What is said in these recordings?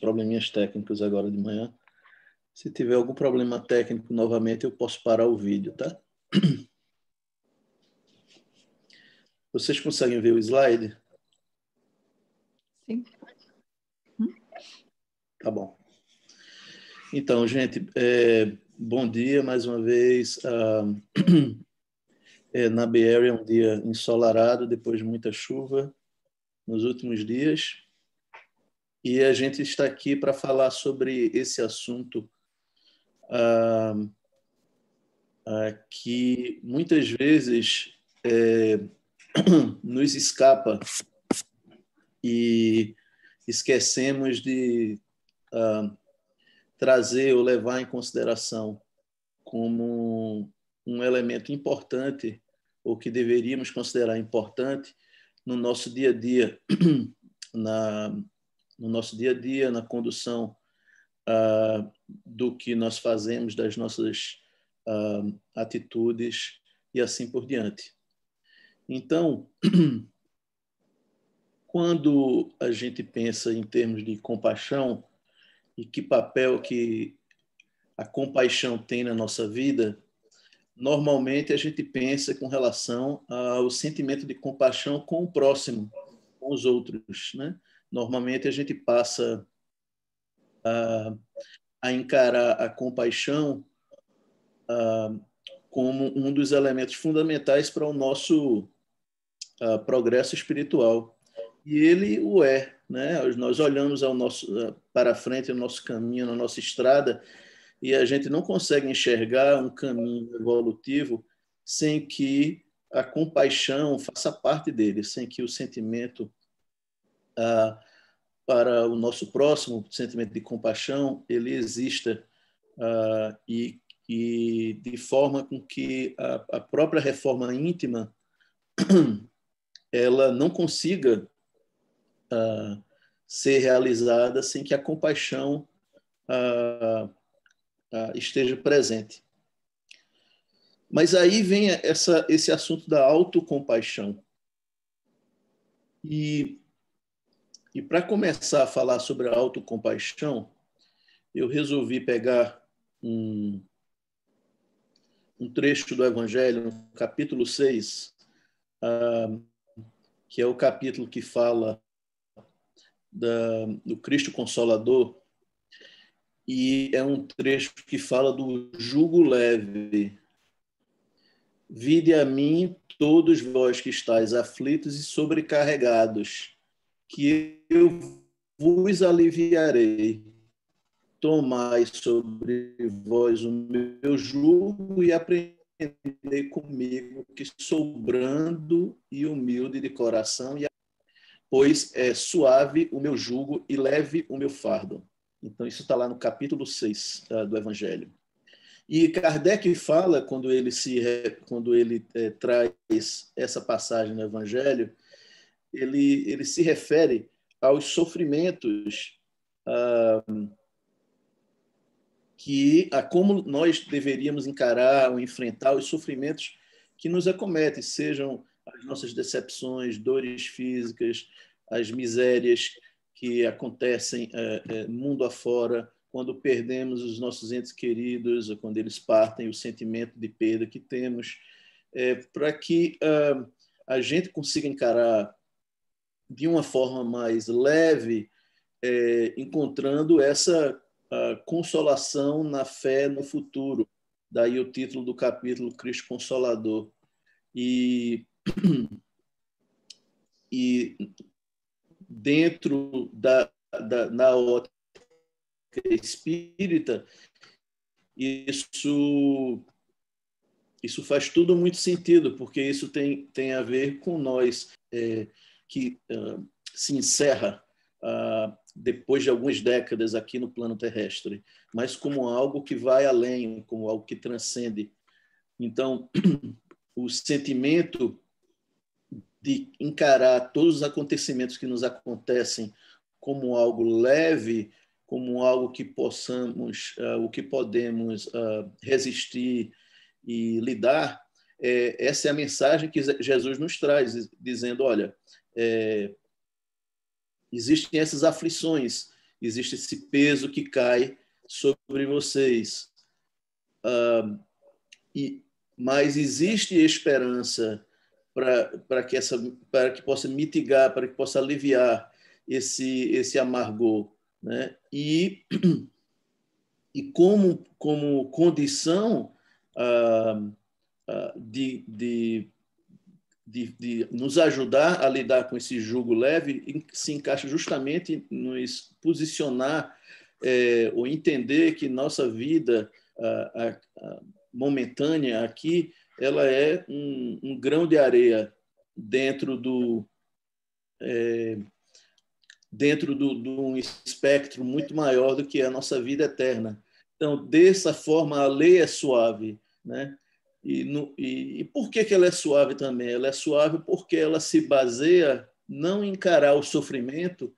probleminhas técnicos agora de manhã. Se tiver algum problema técnico novamente, eu posso parar o vídeo, tá? Vocês conseguem ver o slide? Sim. Tá bom. Então, gente, bom dia mais uma vez. Na Bay Area, um dia ensolarado, depois de muita chuva nos últimos dias. E a gente está aqui para falar sobre esse assunto que muitas vezes nos escapa e esquecemos de trazer ou levar em consideração como um elemento importante, ou que deveríamos considerar importante no nosso dia a dia, no nosso dia a dia, na condução do que nós fazemos, das nossas atitudes e assim por diante. Então, quando a gente pensa em termos de compaixão e que papel que a compaixão tem na nossa vida, normalmente a gente pensa com relação ao sentimento de compaixão com o próximo, com os outros, né? Normalmente a gente passa a encarar a compaixão como um dos elementos fundamentais para o nosso progresso espiritual. E ele o é, né? Nós olhamos para frente, ao nosso caminho, na nossa estrada, e a gente não consegue enxergar um caminho evolutivo sem que a compaixão faça parte dele, sem que o sentimento para o nosso próximo, o sentimento de compaixão, ele exista e de forma com que a própria reforma íntima ela não consiga ser realizada sem que a compaixão esteja presente. Mas aí vem esse assunto da autocompaixão. E para começar a falar sobre a autocompaixão, eu resolvi pegar um trecho do Evangelho, no capítulo 6, que é o capítulo que fala do Cristo Consolador, e é um trecho que fala do jugo leve. Vinde a mim, todos vós que estáis aflitos e sobrecarregados, que eu vos aliviarei. Tomai sobre vós o meu jugo e aprendei comigo, que sou brando e humilde de coração, pois é suave o meu jugo e leve o meu fardo. Então, isso está lá no capítulo 6 do Evangelho. E Kardec fala, quando ele traz essa passagem no Evangelho, ele se refere aos sofrimentos a como nós deveríamos encarar ou enfrentar os sofrimentos que nos acometem, sejam as nossas decepções, dores físicas, as misérias que acontecem mundo afora, quando perdemos os nossos entes queridos, ou quando eles partem, o sentimento de perda que temos, para que a gente consiga encarar de uma forma mais leve, encontrando essa consolação na fé no futuro. Daí o título do capítulo, Cristo Consolador. E dentro na ótica espírita, isso faz tudo muito sentido, porque isso tem a ver com nós, que se encerra depois de algumas décadas aqui no plano terrestre, mas como algo que vai além, como algo que transcende. Então, o sentimento de encarar todos os acontecimentos que nos acontecem como algo leve, como algo que o que podemos resistir e lidar, essa é a mensagem que Jesus nos traz, dizendo, olha, existem essas aflições, existe esse peso que cai sobre vocês. Mas existe esperança para que possa mitigar, para que possa aliviar esse amargor, né? E como condição de nos ajudar a lidar com esse jugo leve, se encaixa justamente nos posicionar ou entender que nossa vida momentânea aqui, ela é um grão de areia dentro de um espectro muito maior do que a nossa vida eterna. Então, dessa forma, a lei é suave, né? E por que ela é suave também? Ela é suave porque ela se baseia não em encarar o sofrimento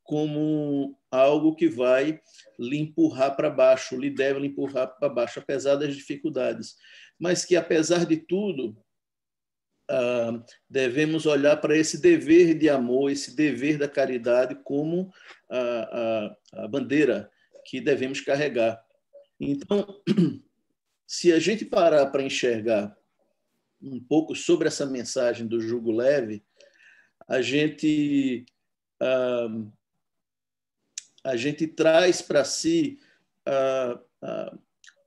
como algo que vai lhe empurrar para baixo, lhe deve lhe empurrar para baixo, apesar das dificuldades. Mas que, apesar de tudo, devemos olhar para esse dever de amor, esse dever da caridade como a bandeira que devemos carregar. Então, se a gente parar para enxergar um pouco sobre essa mensagem do jugo leve, a gente traz para si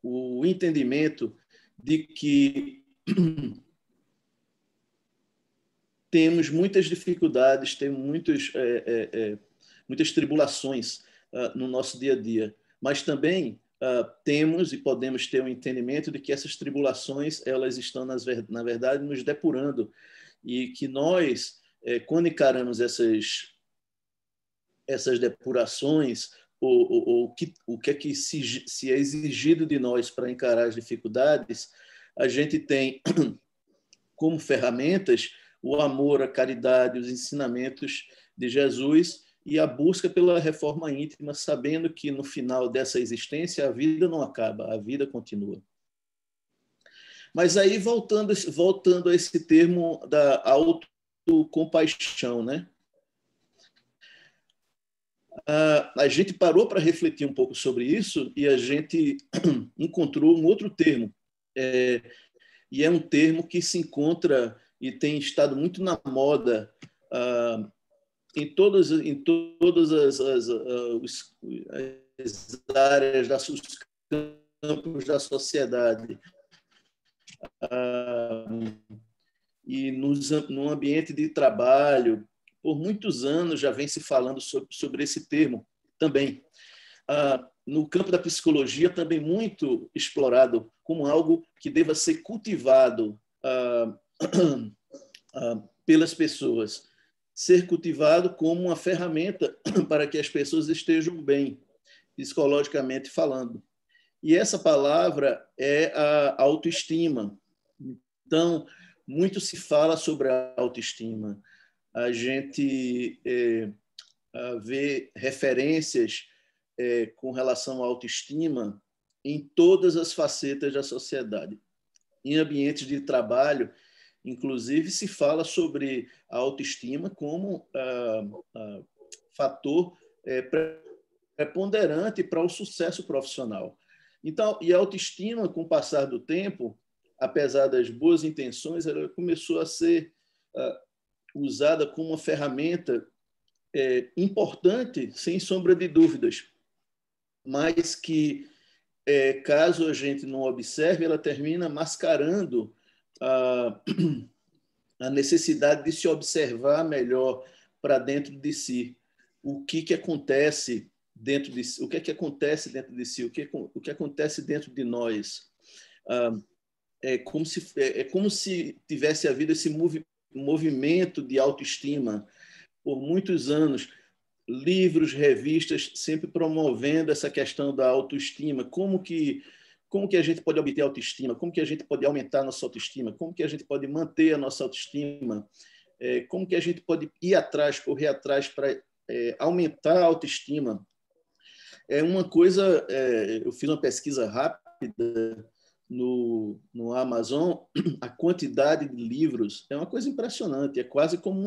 o entendimento de que temos muitas dificuldades, temos muitas tribulações no nosso dia a dia, mas também temos e podemos ter um entendimento de que essas tribulações elas estão, na verdade, nos depurando e que nós, quando encaramos essas depurações, o que é que se é exigido de nós para encarar as dificuldades, a gente tem como ferramentas o amor, a caridade, os ensinamentos de Jesus e a busca pela reforma íntima, sabendo que no final dessa existência a vida não acaba, a vida continua. Mas aí, voltando a esse termo da autocompaixão, né? A gente parou para refletir um pouco sobre isso e a gente encontrou um outro termo, e é um termo que se encontra e tem estado muito na moda em todas as áreas dos campos da sociedade. E no ambiente de trabalho, por muitos anos já vem se falando sobre esse termo também. No campo da psicologia, também muito explorado como algo que deva ser cultivado pelas pessoas. Ser cultivado como uma ferramenta para que as pessoas estejam bem, psicologicamente falando. E essa palavra é a autoestima. Então, muito se fala sobre a autoestima. A gente vê referências com relação à autoestima em todas as facetas da sociedade. Em ambientes de trabalho, inclusive, se fala sobre a autoestima como fator preponderante para o sucesso profissional. Então, e a autoestima, com o passar do tempo, apesar das boas intenções, ela começou a ser usada como uma ferramenta importante, sem sombra de dúvidas, mas que, caso a gente não observe, ela termina mascarando a necessidade de se observar melhor para dentro de si. O que acontece dentro de si? O que acontece dentro de si? O que acontece dentro de nós? É como se tivesse havido esse movimento de autoestima por muitos anos, livros, revistas sempre promovendo essa questão da autoestima, como que a gente pode obter autoestima, como que a gente pode aumentar a nossa autoestima, como que a gente pode manter a nossa autoestima, como que a gente pode ir atrás, correr atrás para aumentar a autoestima. É uma coisa, eu fiz uma pesquisa rápida no Amazon, a quantidade de livros é uma coisa impressionante, é quase como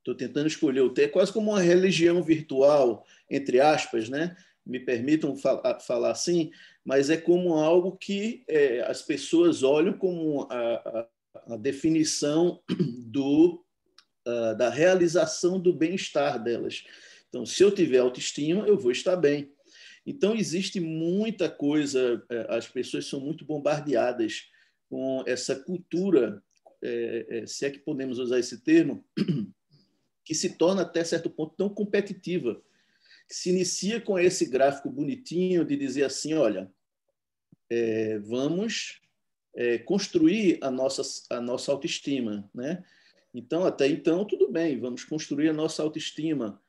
Estou tentando escolher o termo, é quase como uma religião virtual, entre aspas, né? Me permitam falar assim, mas é como algo que as pessoas olham como a definição da realização do bem-estar delas. Então, se eu tiver autoestima, eu vou estar bem. Então, existe muita coisa, as pessoas são muito bombardeadas com essa cultura, se é que podemos usar esse termo, que se torna até certo ponto tão competitiva, que se inicia com esse gráfico bonitinho de dizer assim, olha, vamos construir a nossa autoestima, né? Então, até então, tudo bem, vamos construir a nossa autoestima.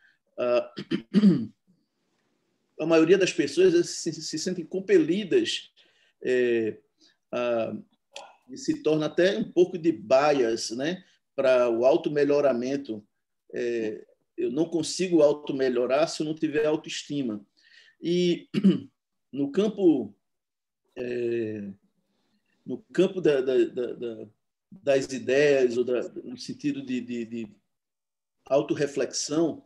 A maioria das pessoas se sentem compelidas e se torna até um pouco de bias, né? Para o automelhoramento. Eu não consigo automelhorar se eu não tiver autoestima. E no campo das ideias, ou no sentido de autorreflexão,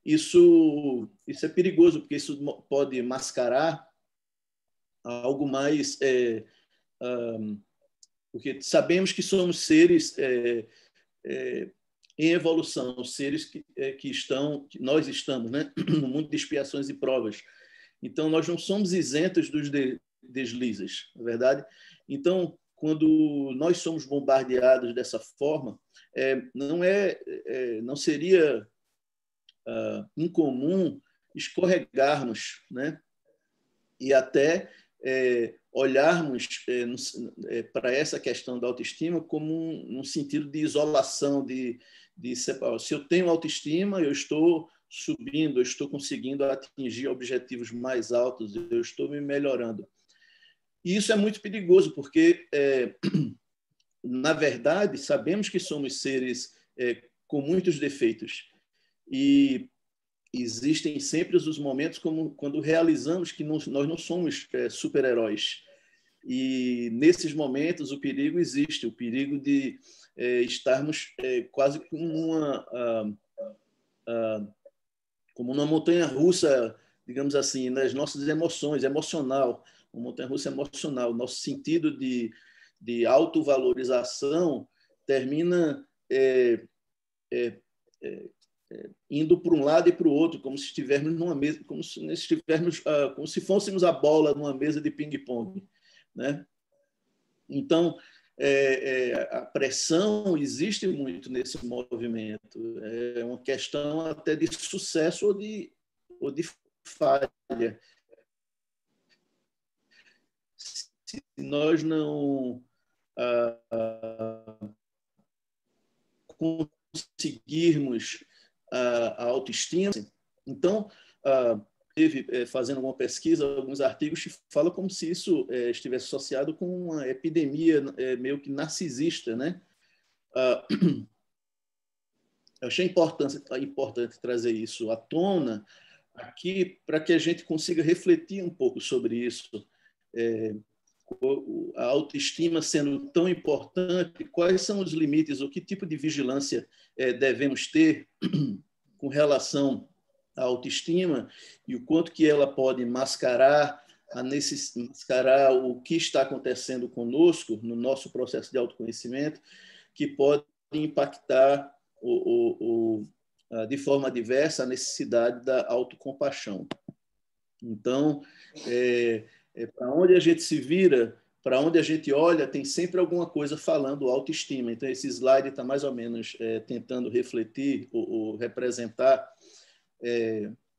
isso é perigoso, porque isso pode mascarar algo mais... porque sabemos que somos seres em evolução, seres que nós estamos, né, no mundo de expiações e provas. Então, nós não somos isentos dos deslizes, não é verdade? Então, quando nós somos bombardeados dessa forma, não seria incomum escorregarmos, né? E até olharmos para essa questão da autoestima como um sentido de isolação, de separar. Se eu tenho autoestima, eu estou subindo, eu estou conseguindo atingir objetivos mais altos, eu estou me melhorando. E isso é muito perigoso, porque, na verdade, sabemos que somos seres com muitos defeitos. E existem sempre os momentos como quando realizamos que nós não somos super-heróis. E nesses momentos o perigo existe, o perigo de estarmos quase como uma montanha-russa, digamos assim, nas nossas emoções, emocional, uma montanha-russa emocional. Nosso sentido de autovalorização termina indo para um lado e para o outro, como se estivermos numa mesa, como se fôssemos a bola numa mesa de ping-pong, né? Então, a pressão existe muito nesse movimento. É uma questão até de sucesso ou de falha. Se nós não conseguirmos a autoestima, então, fazendo uma pesquisa, alguns artigos que falam como se isso estivesse associado com uma epidemia meio que narcisista, né? Eu achei importante trazer isso à tona aqui para que a gente consiga refletir um pouco sobre isso. A autoestima sendo tão importante, quais são os limites, ou que tipo de vigilância devemos ter com relação à autoestima e o quanto que ela pode mascarar o que está acontecendo conosco no nosso processo de autoconhecimento, que pode impactar de forma diversa a necessidade da autocompaixão. Então, para onde a gente se vira, para onde a gente olha, tem sempre alguma coisa falando autoestima. Então, esse slide está mais ou menos tentando refletir ou representar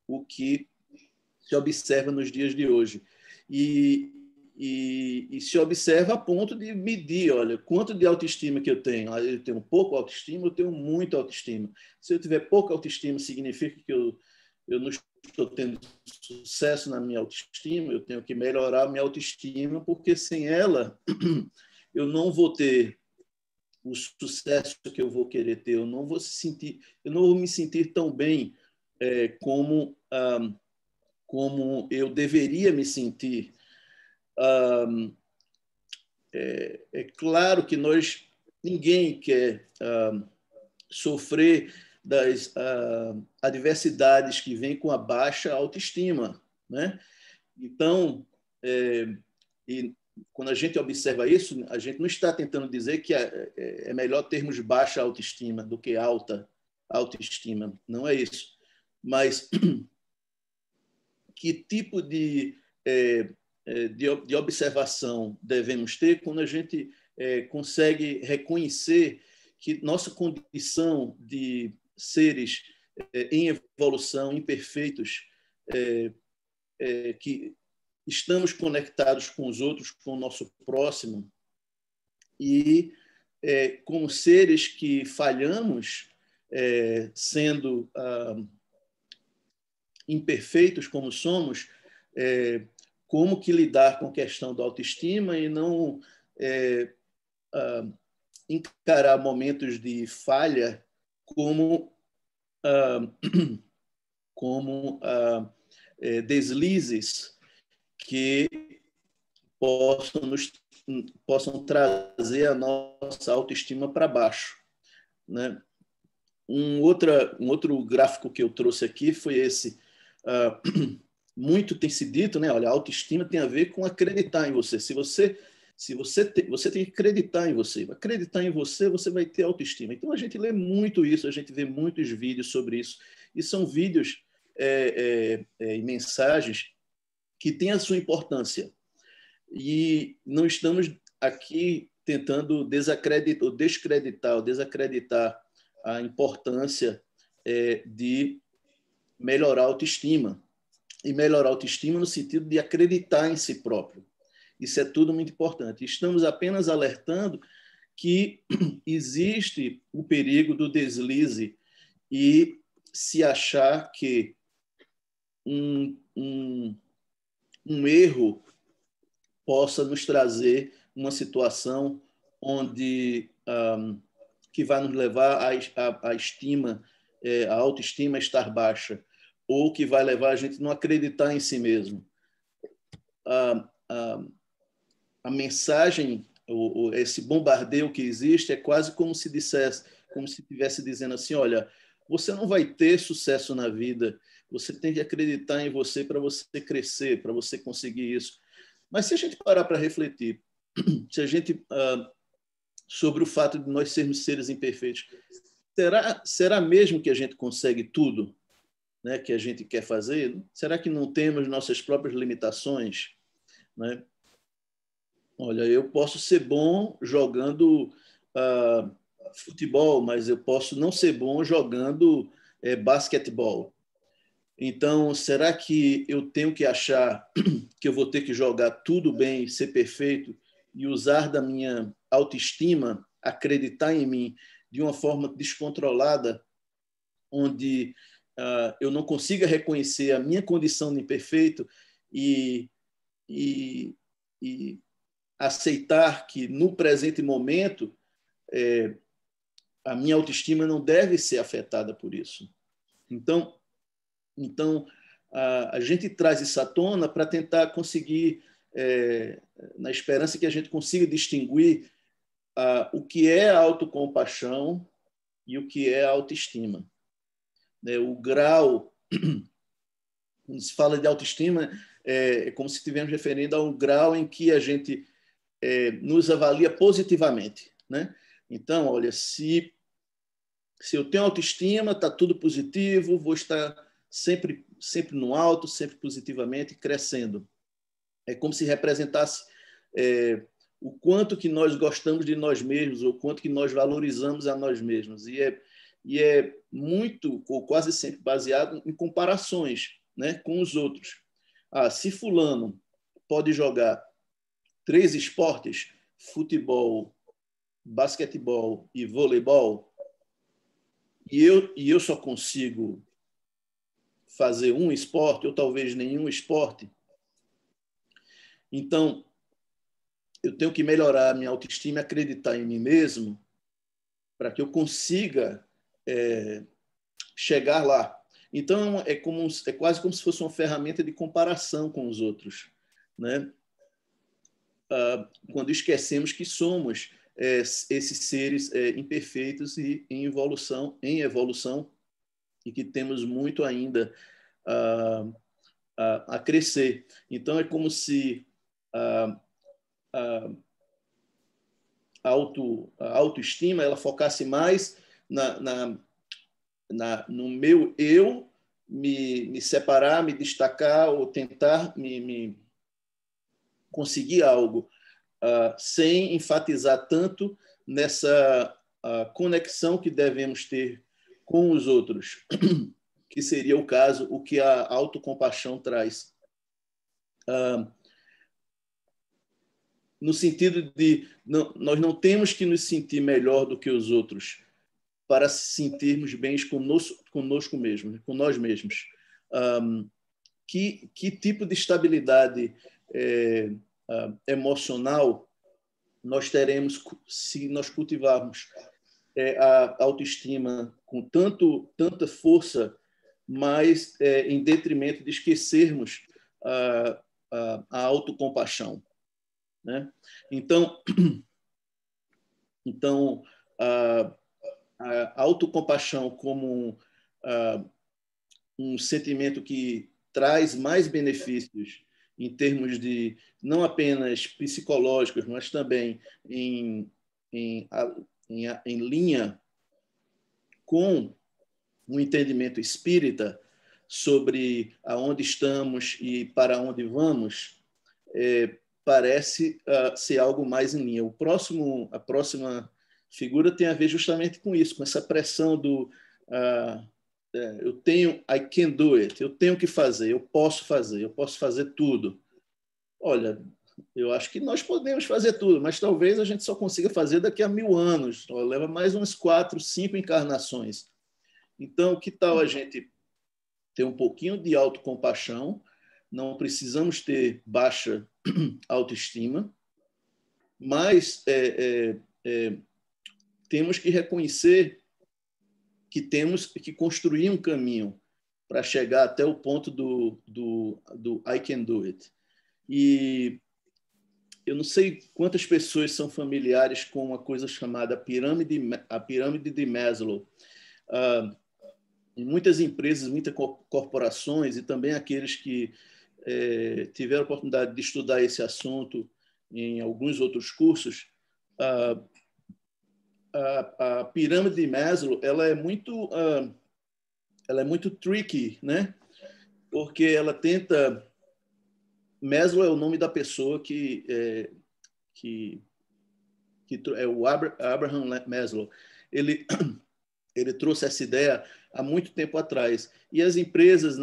o que se observa nos dias de hoje. E se observa a ponto de medir, olha, quanto de autoestima que eu tenho. Eu tenho pouco autoestima, eu tenho muita autoestima. Se eu tiver pouca autoestima, significa que eu não estou tendo sucesso na minha autoestima, eu tenho que melhorar a minha autoestima, porque sem ela eu não vou ter o sucesso que eu vou querer ter, eu não vou me sentir tão bem como eu deveria me sentir. É claro que ninguém quer sofrer das adversidades que vêm com a baixa autoestima, né? Então, e quando a gente observa isso, a gente não está tentando dizer que é melhor termos baixa autoestima do que alta autoestima, não é isso. Mas que tipo de observação devemos ter quando a gente consegue reconhecer que nossa condição de seres em evolução, imperfeitos, que estamos conectados com os outros, com o nosso próximo, e como seres que falhamos, sendo imperfeitos como somos, como que lidar com a questão da autoestima e não encarar momentos de falha como deslizes que possam trazer a nossa autoestima para baixo, né? Um outro gráfico que eu trouxe aqui foi esse. Muito tem se dito, né? Olha, a autoestima tem a ver com acreditar em você. Você tem que acreditar em você. Acreditar em você, você vai ter autoestima. Então, a gente lê muito isso, a gente vê muitos vídeos sobre isso. E são vídeos e mensagens que têm a sua importância. E não estamos aqui tentando desacreditar a importância de melhorar a autoestima. E melhorar a autoestima no sentido de acreditar em si próprio. Isso é tudo muito importante. Estamos apenas alertando que existe o perigo do deslize e se achar que um erro possa nos trazer uma situação onde que vai nos levar à estima, a autoestima a estar baixa, ou que vai levar a gente a não acreditar em si mesmo. A mensagem, esse bombardeio que existe, é quase como se estivesse dizendo assim: olha, você não vai ter sucesso na vida, você tem que acreditar em você para você crescer, para você conseguir isso. Mas se a gente parar para refletir, se a gente sobre o fato de nós sermos seres imperfeitos, será mesmo que a gente consegue tudo, né, que a gente quer fazer? Será que não temos nossas próprias limitações, né? Olha, eu posso ser bom jogando futebol, mas eu posso não ser bom jogando basquetebol. Então, será que eu tenho que achar que eu vou ter que jogar tudo bem, ser perfeito e usar da minha autoestima, acreditar em mim de uma forma descontrolada, onde eu não consiga reconhecer a minha condição de imperfeito e aceitar que no presente momento a minha autoestima não deve ser afetada por isso? Então a gente traz isso à tona para tentar conseguir, na esperança que a gente consiga distinguir o que é a autocompaixão e o que é a autoestima. O grau, quando se fala de autoestima, é como se estivéssemos referindo a um grau em que a gente nos avalia positivamente, né? Então, olha, se eu tenho autoestima, está tudo positivo, vou estar sempre no alto, sempre positivamente, crescendo. É como se representasse o quanto que nós gostamos de nós mesmos, o quanto que nós valorizamos a nós mesmos. E é muito, ou quase sempre, baseado em comparações, né, com os outros. Se fulano pode jogar 3 esportes, futebol, basquetebol e voleibol, e eu só consigo fazer um esporte, ou talvez nenhum esporte, então eu tenho que melhorar a minha autoestima e acreditar em mim mesmo para que eu consiga chegar lá. Então, é quase como se fosse uma ferramenta de comparação com os outros, né? Quando esquecemos que somos esses seres imperfeitos e em evolução e que temos muito ainda a crescer. Então, é como se a autoestima ela focasse mais no meu eu, me separar, me destacar ou tentar me conseguir algo, sem enfatizar tanto nessa conexão que devemos ter com os outros, que seria o caso, o que a autocompaixão traz. No sentido de nós não temos que nos sentir melhor do que os outros para sentirmos bem conosco mesmos, com nós mesmos. Que tipo de estabilidade emocional nós teremos se nós cultivarmos a autoestima com tanta força, mas em detrimento de esquecermos a autocompaixão, né? Então, a autocompaixão como um sentimento que traz mais benefícios em termos de não apenas psicológicos, mas também em linha com o entendimento espírita sobre aonde estamos e para onde vamos, parece ser algo mais em linha. A próxima figura tem a ver justamente com isso, com essa pressão do I can do it, eu tenho que fazer, eu posso fazer tudo. Olha, eu acho que nós podemos fazer tudo, mas talvez a gente só consiga fazer daqui a 1000 anos, leva mais umas 4, 5 encarnações. Então, que tal a gente ter um pouquinho de autocompaixão? Não precisamos ter baixa autoestima, mas temos que reconhecer que temos que construir um caminho para chegar até o ponto do I can do it. E eu não sei quantas pessoas são familiares com uma coisa chamada a pirâmide de Maslow. Em muitas empresas, muitas corporações e também aqueles que tiveram a oportunidade de estudar esse assunto em alguns outros cursos, a pirâmide de Maslow ela é muito tricky, né? Porque ela tenta... Maslow é o nome da pessoa que é o Abraham Maslow. Ele trouxe essa ideia há muito tempo atrás. E as empresas,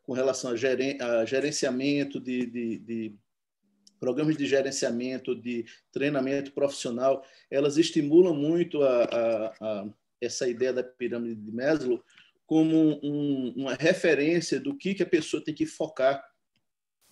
com relação a gerenciamento de programas de gerenciamento, de treinamento profissional, elas estimulam muito essa ideia da pirâmide de Maslow como uma referência do que a pessoa tem que focar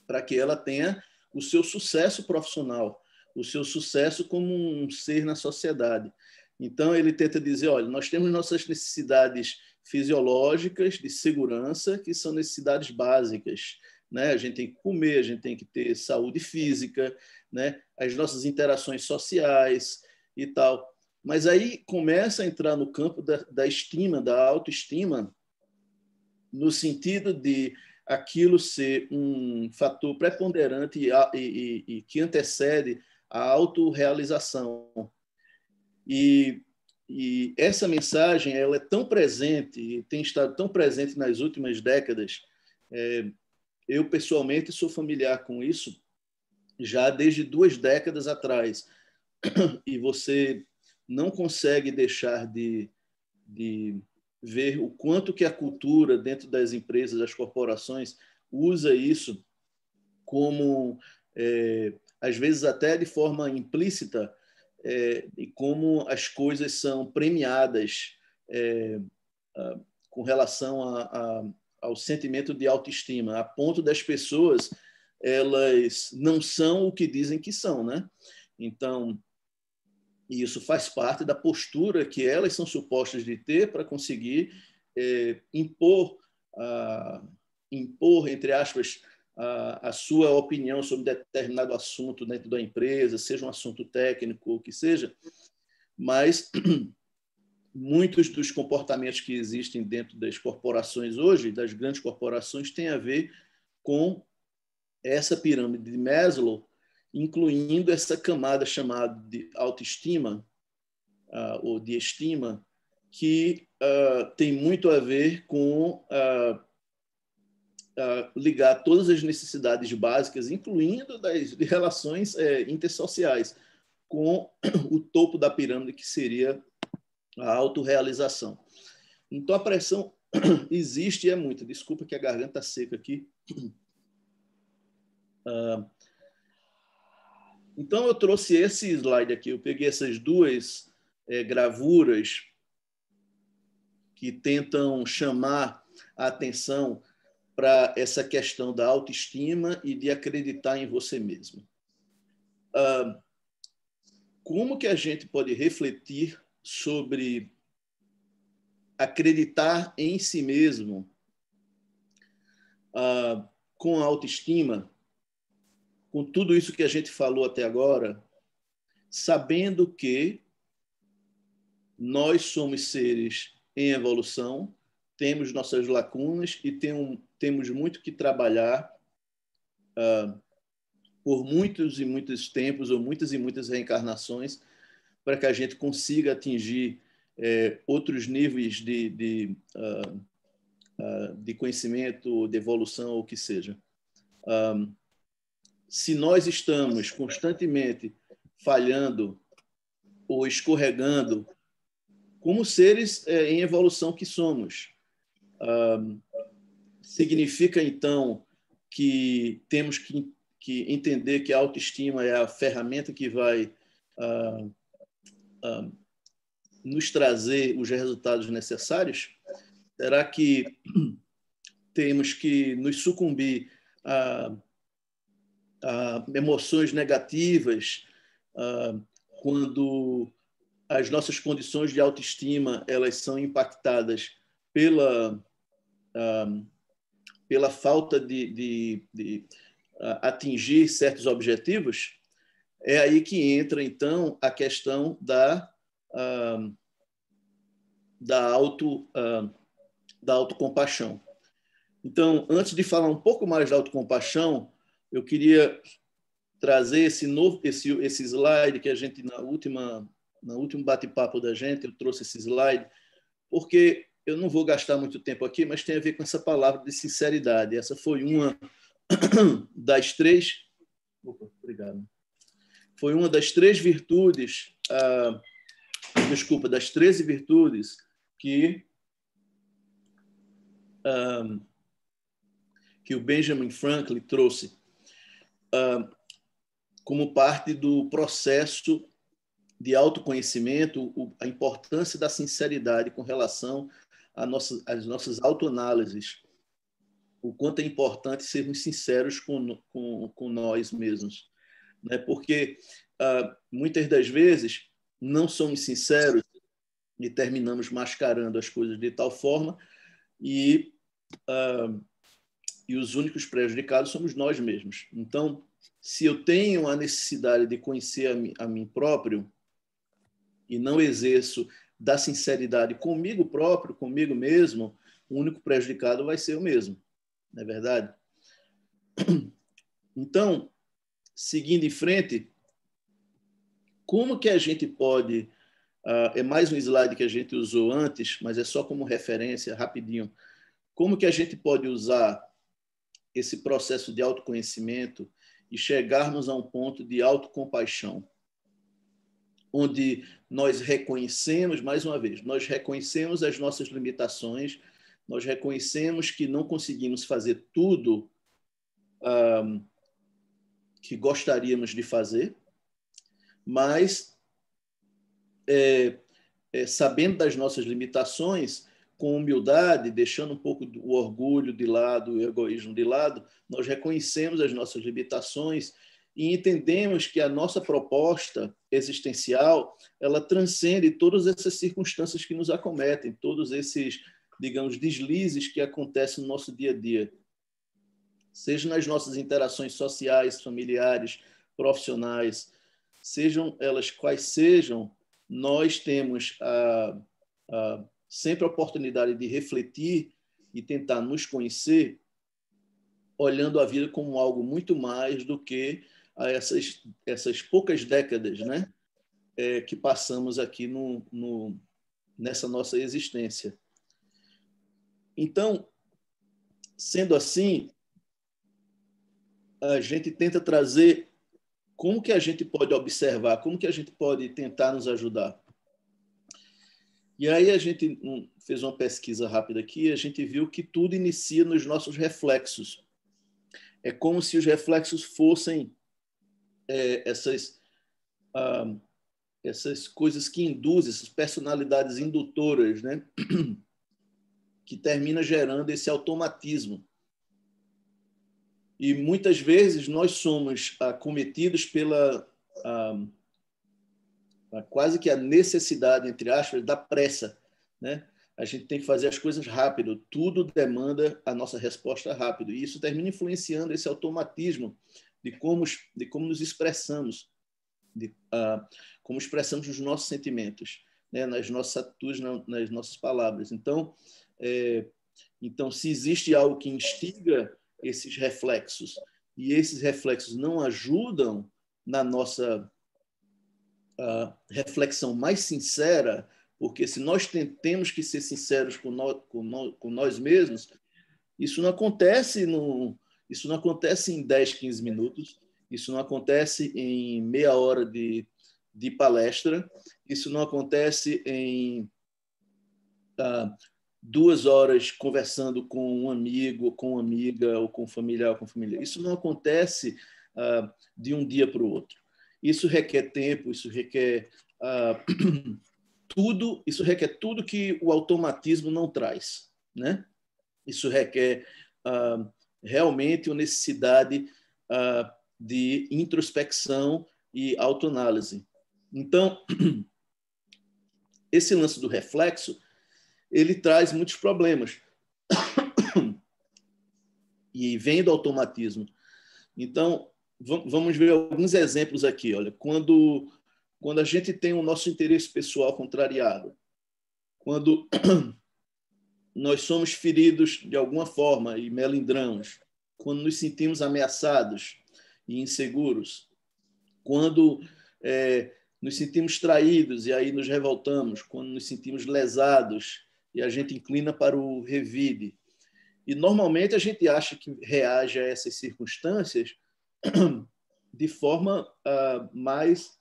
para que ela tenha o seu sucesso profissional, o seu sucesso como um ser na sociedade. Então, ele tenta dizer, olha, nós temos nossas necessidades fisiológicas de segurança, que são necessidades básicas, né? A gente tem que comer, a gente tem que ter saúde física, né? As nossas interações sociais e tal. Mas aí começa a entrar no campo da estima, da autoestima, no sentido de aquilo ser um fator preponderante e que antecede a autorrealização. E essa mensagem ela é tão presente, tem estado tão presente nas últimas décadas. Eu, pessoalmente, sou familiar com isso já desde 2 décadas atrás. E você não consegue deixar de ver o quanto que a cultura dentro das empresas, das corporações, usa isso como, às vezes até de forma implícita, e como as coisas são premiadas com relação ao sentimento de autoestima, a ponto das pessoas elas não são o que dizem que são, né? Então, isso faz parte da postura que elas são supostas de ter para conseguir impor, entre aspas, a sua opinião sobre determinado assunto dentro da empresa, seja um assunto técnico ou o que seja, mas muitos dos comportamentos que existem dentro das corporações hoje, das grandes corporações, têm a ver com essa pirâmide de Maslow, incluindo essa camada chamada de autoestima, ou de estima, que tem muito a ver com ligar todas as necessidades básicas, incluindo das relações intersociais, com o topo da pirâmide, que seria a autorrealização. Então, a pressão existe e é muita. Desculpa que a garganta está seca aqui. Então, eu trouxe esse slide aqui. Eu peguei essas duas gravuras que tentam chamar a atenção para essa questão da autoestima e de acreditar em você mesmo. Como que a gente pode refletir sobre acreditar em si mesmo com a autoestima, com tudo isso que a gente falou até agora, sabendo que nós somos seres em evolução, temos nossas lacunas e temos muito que trabalhar por muitos e muitos tempos, ou muitas e muitas reencarnações, para que a gente consiga atingir outros níveis de conhecimento, de evolução, ou o que seja. Se nós estamos constantemente falhando ou escorregando, como seres em evolução que somos, significa, então, que temos que entender que a autoestima é a ferramenta que vai nos trazer os resultados necessários? Será que temos que nos sucumbir a emoções negativas quando as nossas condições de autoestima elas são impactadas pela falta de atingir certos objetivos? É aí que entra, então, a questão da autocompaixão. Então, antes de falar um pouco mais da autocompaixão, eu queria trazer esse slide que a gente, no último bate-papo da gente, eu trouxe esse slide, porque eu não vou gastar muito tempo aqui, mas tem a ver com essa palavra de sinceridade. Essa foi uma das três... Opa, obrigado. Foi uma das três virtudes, das 13 virtudes que o Benjamin Franklin trouxe como parte do processo de autoconhecimento, a importância da sinceridade com relação às nossas autoanálises, o quanto é importante sermos sinceros com nós mesmos, né? Porque muitas das vezes não somos sinceros e terminamos mascarando as coisas de tal forma e os únicos prejudicados somos nós mesmos. Então, se eu tenho a necessidade de conhecer a mim próprio e não exerço da sinceridade comigo próprio, comigo mesmo, o único prejudicado vai ser eu mesmo. Não é verdade? Então, seguindo em frente, como que a gente pode... é mais um slide que a gente usou antes, mas é só como referência, rapidinho. Como que a gente pode usar esse processo de autoconhecimento e chegarmos a um ponto de autocompaixão, onde nós reconhecemos, mais uma vez, nós reconhecemos as nossas limitações, nós reconhecemos que não conseguimos fazer tudo que gostaríamos de fazer, mas sabendo das nossas limitações, com humildade, deixando um pouco o orgulho de lado, o egoísmo de lado, nós reconhecemos as nossas limitações e entendemos que a nossa proposta existencial, ela transcende todas essas circunstâncias que nos acometem, todos esses, digamos, deslizes que acontecem no nosso dia a dia. Seja nas nossas interações sociais, familiares, profissionais, sejam elas quais sejam, nós temos sempre a oportunidade de refletir e tentar nos conhecer, olhando a vida como algo muito mais do que essas poucas décadas, né, que passamos aqui nessa nossa existência. Então, sendo assim, a gente tenta trazer como que a gente pode observar, como que a gente pode tentar nos ajudar. E aí a gente fez uma pesquisa rápida aqui, a gente viu que tudo inicia nos nossos reflexos. É como se os reflexos fossem essas coisas que induzem, essas personalidades indutoras, né? Que termina gerando esse automatismo. E muitas vezes nós somos acometidos pela quase que a necessidade, entre aspas, da pressa, né? A gente tem que fazer as coisas rápido, tudo demanda a nossa resposta rápido, e isso termina influenciando esse automatismo de como nos expressamos, como expressamos os nossos sentimentos, né? Nas nossas atitudes, nas nossas palavras. Então, se existe algo que instiga esses reflexos, e esses reflexos não ajudam na nossa reflexão mais sincera, porque se nós temos que ser sinceros com nós mesmos, isso não acontece em 10, 15 minutos, isso não acontece em meia hora de palestra, isso não acontece em 2 horas conversando com um amigo, com uma amiga, ou com um familiar, ou com familiar. Isso não acontece de um dia para o outro. Isso requer tempo, isso requer tudo que o automatismo não traz, né? Isso requer realmente uma necessidade de introspecção e autoanálise. Então, esse lance do reflexo, ele traz muitos problemas. E vem do automatismo. Então, vamos ver alguns exemplos aqui. Olha, quando a gente tem o nosso interesse pessoal contrariado, quando nós somos feridos de alguma forma e melindramos, quando nos sentimos ameaçados e inseguros, quando nos sentimos traídos e aí nos revoltamos, quando nos sentimos lesados e a gente inclina para o revide. E normalmente a gente acha que reage a essas circunstâncias de forma mais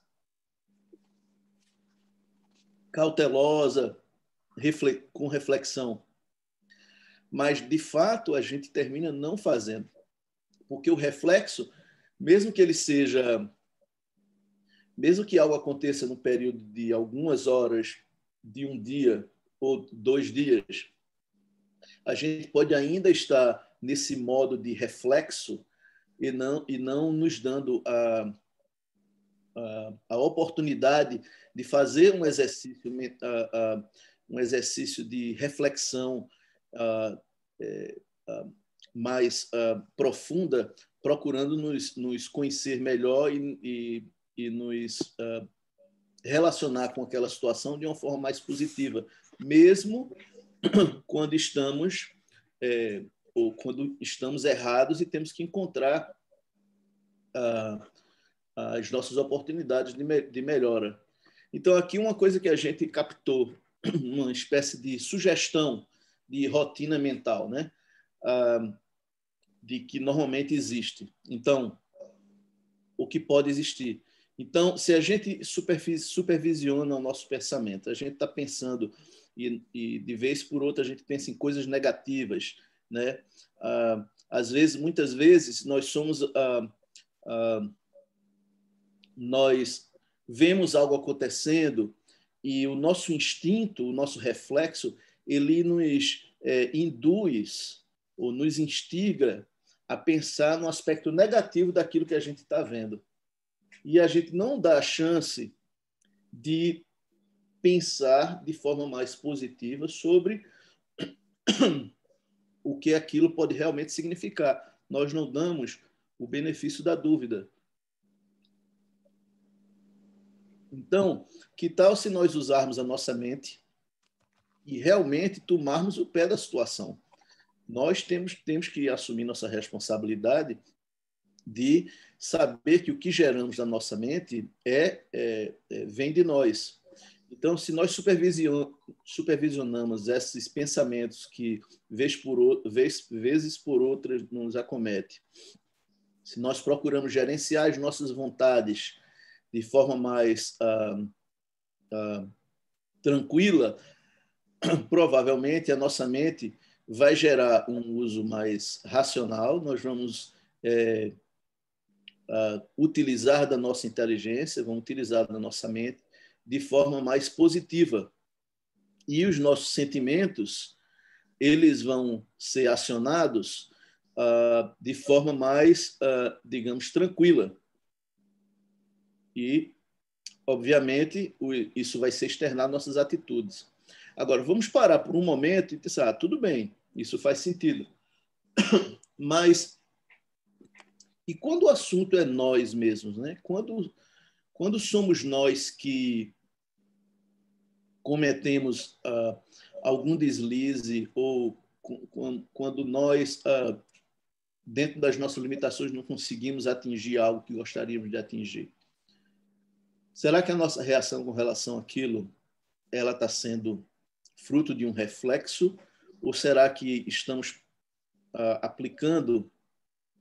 cautelosa, com reflexão. Mas, de fato, a gente termina não fazendo. Porque o reflexo, mesmo que algo aconteça no período de algumas horas, de um dia ou 2 dias, a gente pode ainda estar nesse modo de reflexo e não nos dando a oportunidade de fazer um exercício de reflexão mais profunda, procurando nos conhecer melhor e nos relacionar com aquela situação de uma forma mais positiva, mesmo quando estamos errados e temos que encontrar as nossas oportunidades de melhora. Então, aqui uma coisa que a gente captou, uma espécie de sugestão de rotina mental, né? De que normalmente existe. Então, o que pode existir? Então, se a gente supervisiona o nosso pensamento, a gente está pensando e de vez por outra a gente pensa em coisas negativas, né? Muitas vezes, nós vemos algo acontecendo e o nosso instinto, o nosso reflexo, ele nos induz ou nos instiga a pensar no aspecto negativo daquilo que a gente está vendo. E a gente não dá a chance de pensar de forma mais positiva sobre o que aquilo pode realmente significar. Nós não damos o benefício da dúvida. Então, que tal se nós usarmos a nossa mente e realmente tomarmos o pé da situação. Nós temos que assumir nossa responsabilidade de saber que o que geramos na nossa mente vem de nós. Então, se nós supervisionamos esses pensamentos que, vezes por outra, nos acomete, se nós procuramos gerenciar as nossas vontades de forma mais tranquila, provavelmente a nossa mente vai gerar um uso mais racional, nós vamos utilizar da nossa inteligência, vamos utilizar da nossa mente de forma mais positiva. E os nossos sentimentos, eles vão ser acionados de forma mais, digamos, tranquila. E, obviamente, isso vai ser externado nas nossas atitudes. Agora, vamos parar por um momento e pensar, tudo bem, isso faz sentido. Mas, e quando o assunto é nós mesmos, né? Quando somos nós que cometemos algum deslize ou quando nós, dentro das nossas limitações, não conseguimos atingir algo que gostaríamos de atingir. Será que a nossa reação com relação àquilo ela está sendo fruto de um reflexo ou será que estamos aplicando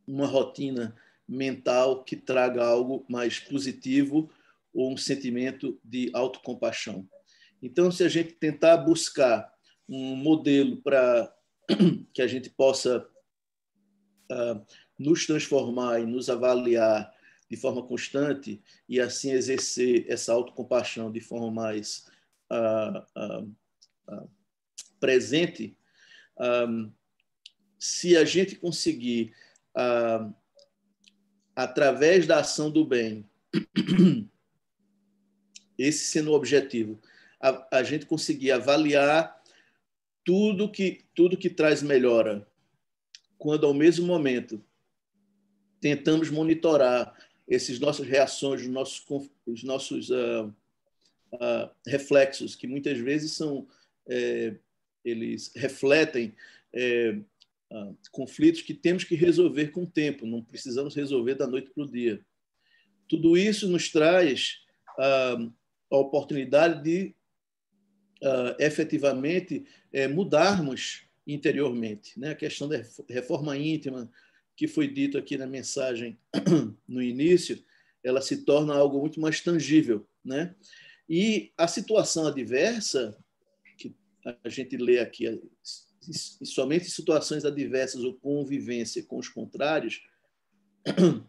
uma rotina mental que traga algo mais positivo ou um sentimento de autocompaixão? Então, se a gente tentar buscar um modelo para que a gente possa nos transformar e nos avaliar de forma constante e assim exercer essa autocompaixão de forma mais presente, se a gente conseguir, através da ação do bem, esse sendo o objetivo, a gente conseguir avaliar tudo que traz melhora, quando ao mesmo momento tentamos monitorar essas nossas reações, os nossos reflexos, que muitas vezes eles refletem conflitos que temos que resolver com o tempo, não precisamos resolver da noite para o dia. Tudo isso nos traz a oportunidade de efetivamente mudarmos interiormente, né? A questão da reforma íntima, que foi dito aqui na mensagem no início, ela se torna algo muito mais tangível, né? E a situação adversa, que a gente lê aqui, somente situações adversas ou convivência com os contrários,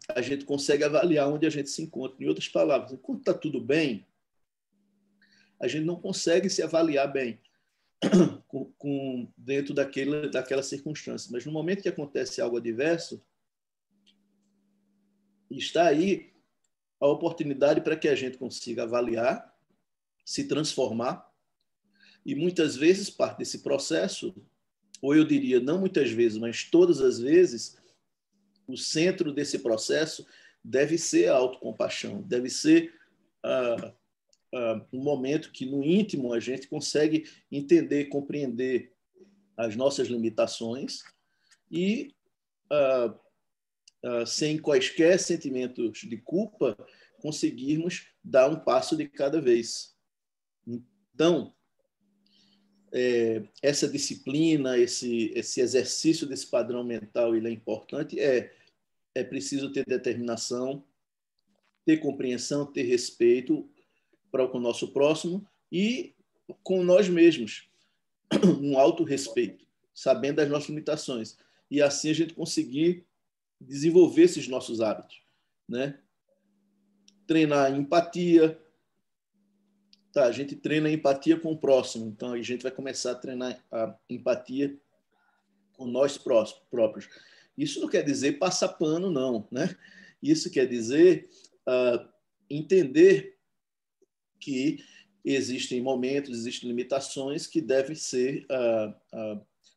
a gente consegue avaliar onde a gente se encontra. Em outras palavras, enquanto está tudo bem, a gente não consegue se avaliar bem dentro daquela circunstância. Mas no momento que acontece algo adverso, está aí a oportunidade para que a gente consiga avaliar, se transformar, e muitas vezes parte desse processo, ou eu diria, não muitas vezes, mas todas as vezes, o centro desse processo deve ser a autocompaixão, deve ser um momento que, no íntimo, a gente consegue entender, compreender as nossas limitações e, sem quaisquer sentimentos de culpa, conseguirmos dar um passo de cada vez. Então, essa disciplina, esse exercício desse padrão mental, ele é importante. É preciso ter determinação, ter compreensão, ter respeito para com o nosso próximo e com nós mesmos, um autorrespeito, sabendo das nossas limitações. E assim a gente conseguir desenvolver esses nossos hábitos, né? Treinar empatia. Tá, a gente treina a empatia com o próximo, então a gente vai começar a treinar a empatia com nós próprios. Isso não quer dizer passar pano, não, né? Isso quer dizer entender que existem momentos, existem limitações que devem ser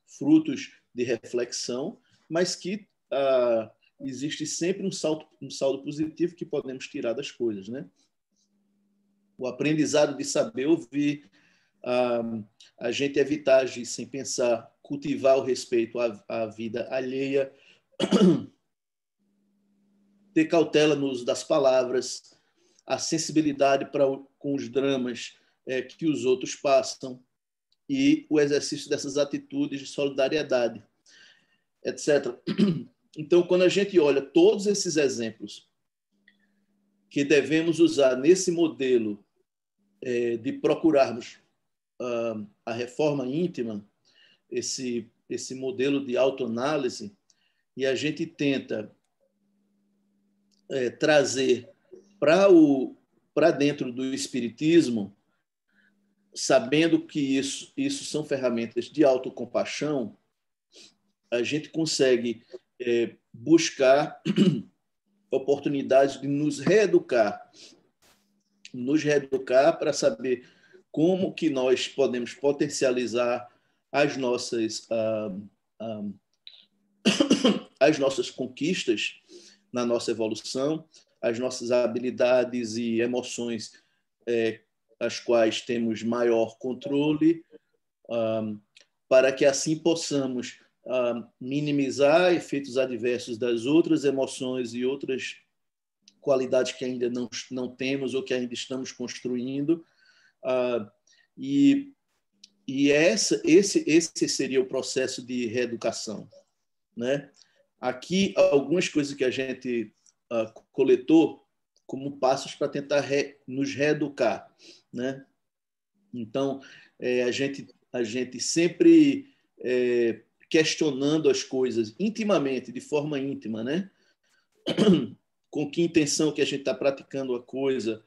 frutos de reflexão, mas que existe sempre um saldo positivo que podemos tirar das coisas, né? O aprendizado de saber ouvir, a gente evitar agir sem pensar, cultivar o respeito à vida alheia, ter cautela no uso das palavras, a sensibilidade com os dramas que os outros passam e o exercício dessas atitudes de solidariedade, etc. Então, quando a gente olha todos esses exemplos que devemos usar nesse modelo de procurarmos a reforma íntima, esse modelo de autoanálise, e a gente tenta trazer para dentro do espiritismo, sabendo que isso são ferramentas de autocompaixão, a gente consegue buscar oportunidades de nos reeducar para saber como que nós podemos potencializar as nossas conquistas na nossa evolução, as nossas habilidades e emoções as quais temos maior controle, para que assim possamos minimizar efeitos adversos das outras emoções e outras qualidades que ainda não temos ou que ainda estamos construindo. E esse seria o processo de reeducação, né? Aqui, algumas coisas que a gente coletou como passos para tentar nos reeducar, né? Então, a gente sempre questionando as coisas intimamente, de forma íntima, né? Com que intenção que a gente está praticando a coisa,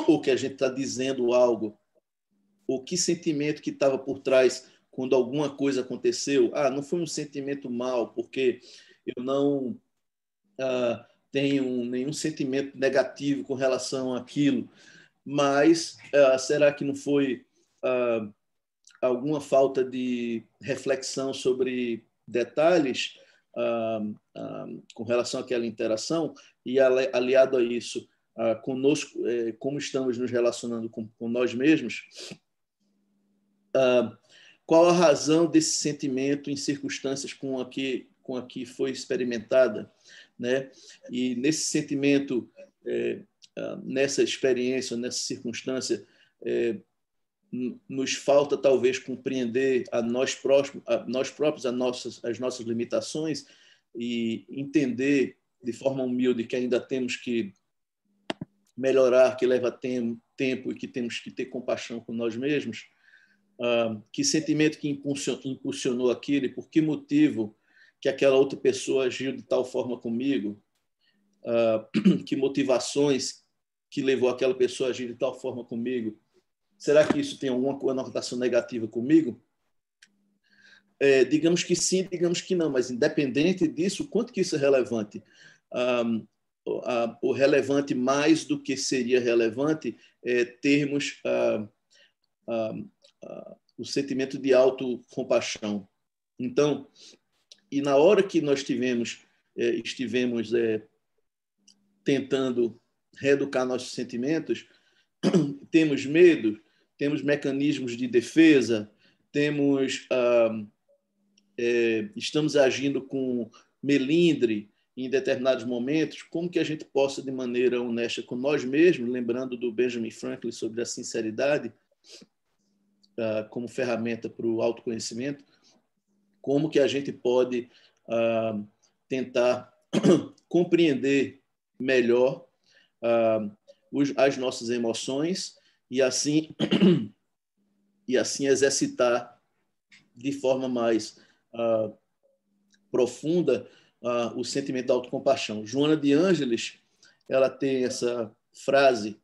ou que a gente está dizendo algo, ou que sentimento que estava por trás quando alguma coisa aconteceu. Não foi um sentimento mal, porque eu não tenho nenhum sentimento negativo com relação àquilo, mas será que não foi alguma falta de reflexão sobre detalhes com relação àquela interação? E aliado a isso, conosco, como estamos nos relacionando com nós mesmos, qual a razão desse sentimento em circunstâncias com a que foi experimentada, né? E nesse sentimento, nessa experiência, nessa circunstância, nos falta talvez compreender a nós próprios as nossas limitações e entender de forma humilde que ainda temos que melhorar, que leva tempo e que temos que ter compaixão com nós mesmos. Que sentimento que impulsionou aquilo e por que motivo que aquela outra pessoa agiu de tal forma comigo, que motivações que levou aquela pessoa a agir de tal forma comigo. Será que isso tem alguma conotação negativa comigo? Digamos que sim, digamos que não, mas independente disso, quanto que isso é relevante? O relevante mais do que seria relevante é termos o sentimento de autocompaixão. Então, e na hora que nós estivemos tentando reeducar nossos sentimentos, temos medo, temos mecanismos de defesa, estamos agindo com melindre em determinados momentos. Como que a gente possa, de maneira honesta com nós mesmos, lembrando do Benjamin Franklin sobre a sinceridade como ferramenta para o autoconhecimento, como que a gente pode tentar compreender melhor as nossas emoções e assim exercitar de forma mais profunda o sentimento da autocompaixão. Joana de Ângeles, ela tem essa frase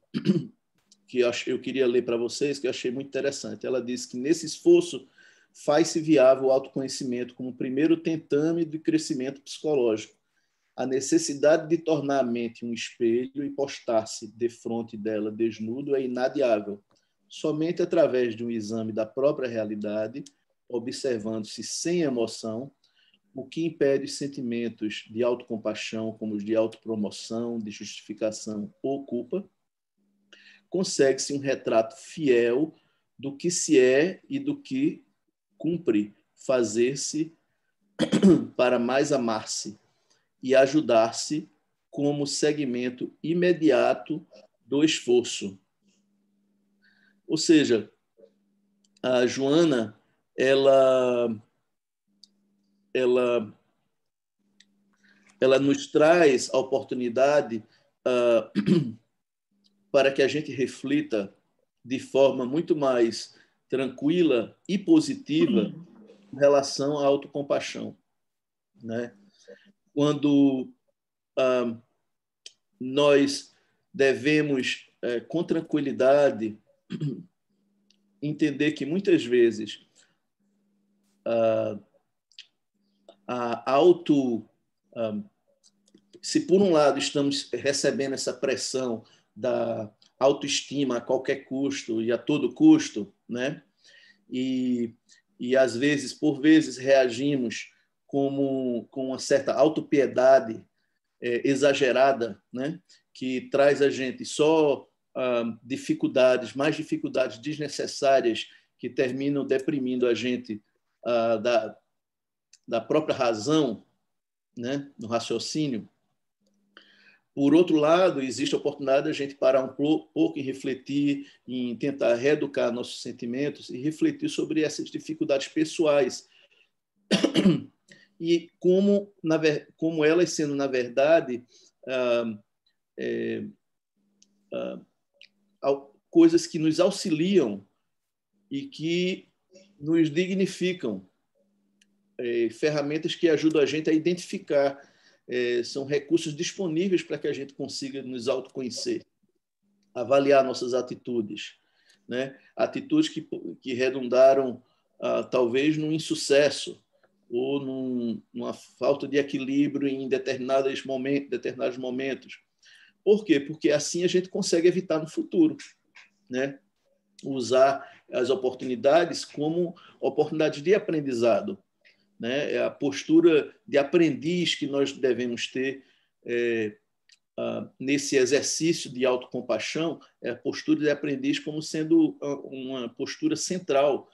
que eu queria ler para vocês, que eu achei muito interessante. Ela diz que nesse esforço faz-se viável o autoconhecimento como primeiro tentame de crescimento psicológico. A necessidade de tornar a mente um espelho e postar-se defronte dela desnudo é inadiável. Somente através de um exame da própria realidade, observando-se sem emoção, o que impede os sentimentos de autocompaixão, como os de autopromoção, de justificação ou culpa, consegue-se um retrato fiel do que se é e do que cumpre fazer-se para mais amar-se e ajudar-se como segmento imediato do esforço. Ou seja, a Joana, ela, ela nos traz a oportunidade para que a gente reflita de forma muito mais tranquila e positiva em relação à autocompaixão, né? Quando nós devemos, com tranquilidade, entender que muitas vezes a auto... se por um lado estamos recebendo essa pressão da autoestima a qualquer custo e a todo custo, né? E às vezes, por vezes, reagimos com uma certa autopiedade exagerada, né? Que traz a gente só dificuldades, mais dificuldades desnecessárias que terminam deprimindo a gente da própria razão, né? No raciocínio. Por outro lado, existe a oportunidade de a gente parar um pouco e refletir, em tentar reeducar nossos sentimentos e refletir sobre essas dificuldades pessoais e como elas sendo, na verdade, coisas que nos auxiliam e que nos dignificam, ferramentas que ajudam a gente a identificar, são recursos disponíveis para que a gente consiga nos autoconhecer, avaliar nossas atitudes, né? Atitudes que redundaram, talvez, num insucesso ou numa falta de equilíbrio em determinados momentos. Por quê? Porque assim a gente consegue evitar no futuro, né? Usar as oportunidades como oportunidades de aprendizado, né? É a postura de aprendiz que nós devemos ter nesse exercício de autocompaixão, é a postura de aprendiz como sendo uma postura central.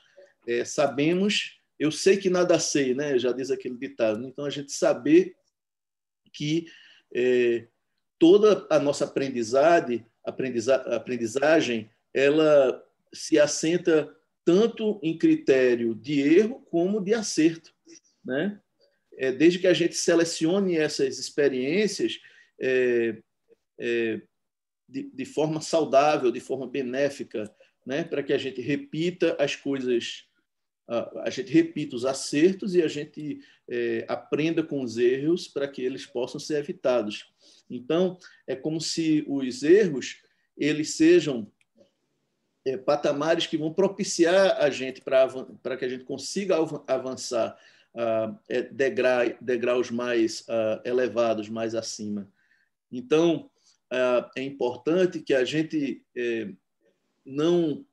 Sabemos, eu sei que nada sei, né? Já diz aquele ditado. Então, a gente saber que toda a nossa aprendizagem, ela se assenta tanto em critério de erro como de acerto, né? Desde que a gente selecione essas experiências de forma saudável, de forma benéfica, né? Para que a gente repita as coisas, a gente repita os acertos e a gente aprenda com os erros para que eles possam ser evitados. Então, é como se os erros eles sejam patamares que vão propiciar a gente para que a gente consiga avançar degraus mais elevados, mais acima. Então, é importante que a gente não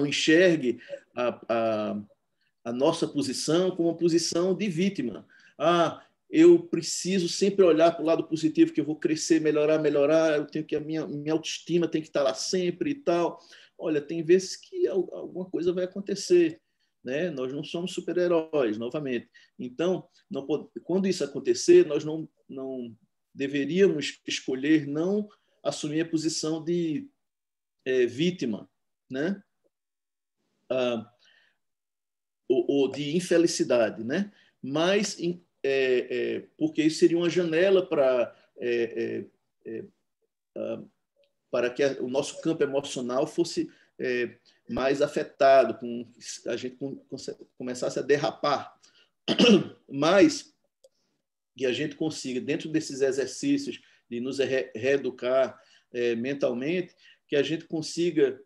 enxergue a nossa posição como uma posição de vítima. Eu preciso sempre olhar para o lado positivo, que eu vou crescer, melhorar, eu tenho que a minha autoestima tem que estar lá sempre e tal. Olha, tem vezes que alguma coisa vai acontecer, né? Nós não somos super-heróis, novamente. Então, quando isso acontecer, nós não deveríamos escolher não assumir a posição de vítima, né? Ou de infelicidade, né? Mas porque isso seria uma janela para que o nosso campo emocional fosse mais afetado, a gente começasse a derrapar. Mas que a gente consiga, dentro desses exercícios de nos reeducar mentalmente, que a gente consiga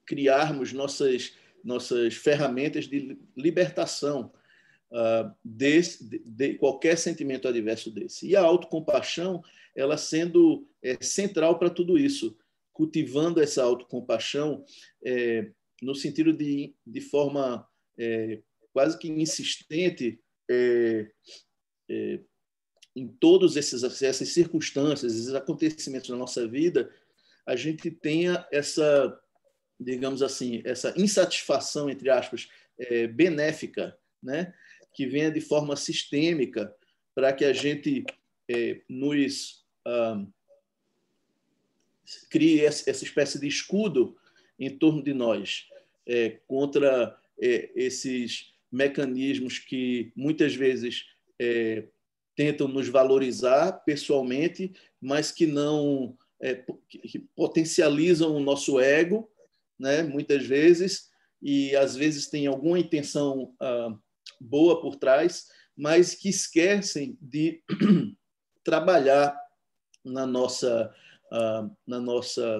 criarmos nossas ferramentas de libertação de qualquer sentimento adverso desse. E a autocompaixão, ela sendo central para tudo isso, cultivando essa autocompaixão no sentido de forma quase que insistente, em todas essas circunstâncias, esses acontecimentos na nossa vida, a gente tenha essa, digamos assim, essa insatisfação, entre aspas, benéfica, né? Que venha de forma sistêmica para que a gente nos crie essa espécie de escudo em torno de nós contra esses mecanismos que muitas vezes tentam nos valorizar pessoalmente, mas que não que potencializam o nosso ego, né, muitas vezes, e às vezes tem alguma intenção boa por trás, mas que esquecem de trabalhar na nossa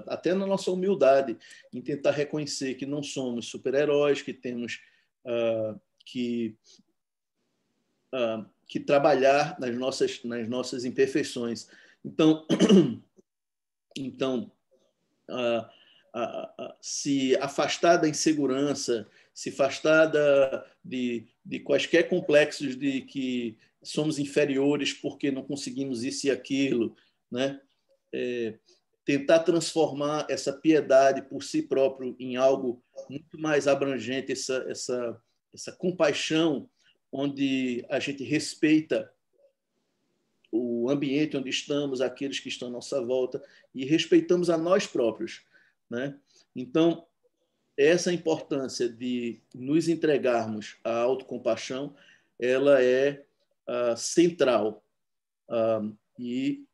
até na nossa humildade, em tentar reconhecer que não somos super-heróis, que temos que trabalhar nas nossas imperfeições. Então, se afastar da insegurança, se afastar de quaisquer complexos de que somos inferiores porque não conseguimos isso e aquilo, né? Tentar transformar essa piedade por si próprio em algo muito mais abrangente, essa compaixão, onde a gente respeita o ambiente onde estamos, aqueles que estão à nossa volta, e respeitamos a nós próprios, né? Então, essa importância de nos entregarmos à autocompaixão, ela é central e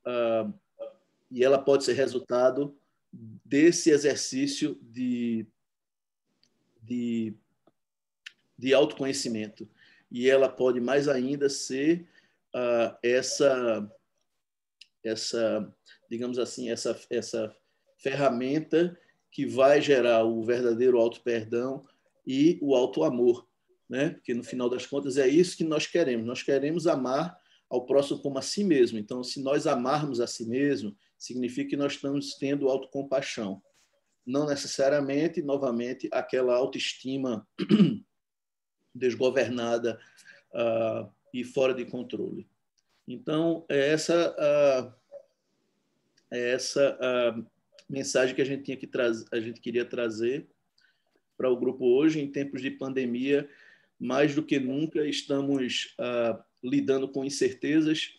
ela pode ser resultado desse exercício de autoconhecimento. E ela pode mais ainda ser digamos assim, essa ferramenta que vai gerar o verdadeiro auto-perdão e o auto-amor, né? Porque, no final das contas, é isso que nós queremos. Nós queremos amar ao próximo como a si mesmo. Então, se nós amarmos a si mesmo, significa que nós estamos tendo autocompaixão. Não necessariamente, novamente, aquela autoestima desgovernada e fora de controle. Então, é essa a mensagem que a gente queria trazer para o grupo hoje. Em tempos de pandemia, mais do que nunca, estamos lidando com incertezas.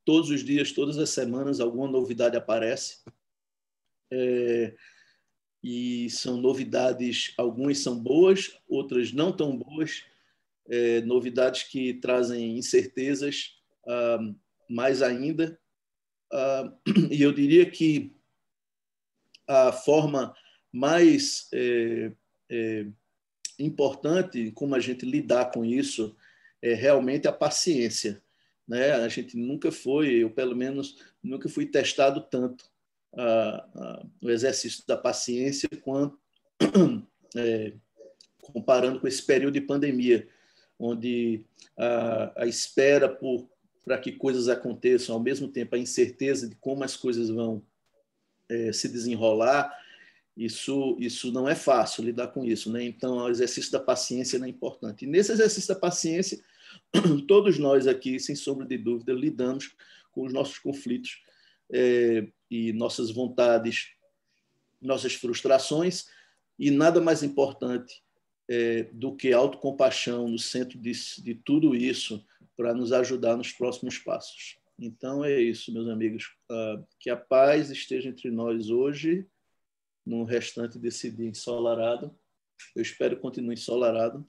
Todos os dias, todas as semanas, alguma novidade aparece. E são novidades, algumas são boas, outras não tão boas, novidades que trazem incertezas mais ainda. E eu diria que a forma mais importante como a gente lidar com isso é realmente a paciência, né? A gente nunca foi, eu pelo menos nunca fui testado tanto no exercício da paciência quanto comparando com esse período de pandemia, onde a espera para que coisas aconteçam, ao mesmo tempo a incerteza de como as coisas vão se desenrolar, isso não é fácil lidar com isso, né? Então, o exercício da paciência é importante. E nesse exercício da paciência, todos nós aqui, sem sombra de dúvida, lidamos com os nossos conflitos e nossas vontades, nossas frustrações, e nada mais importante do que autocompaixão no centro de tudo isso para nos ajudar nos próximos passos. Então, é isso, meus amigos. Que a paz esteja entre nós hoje, no restante desse dia ensolarado. Eu espero que continue ensolarado.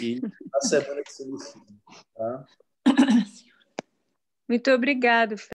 E a semana que se inicia. Tá? Muito obrigado.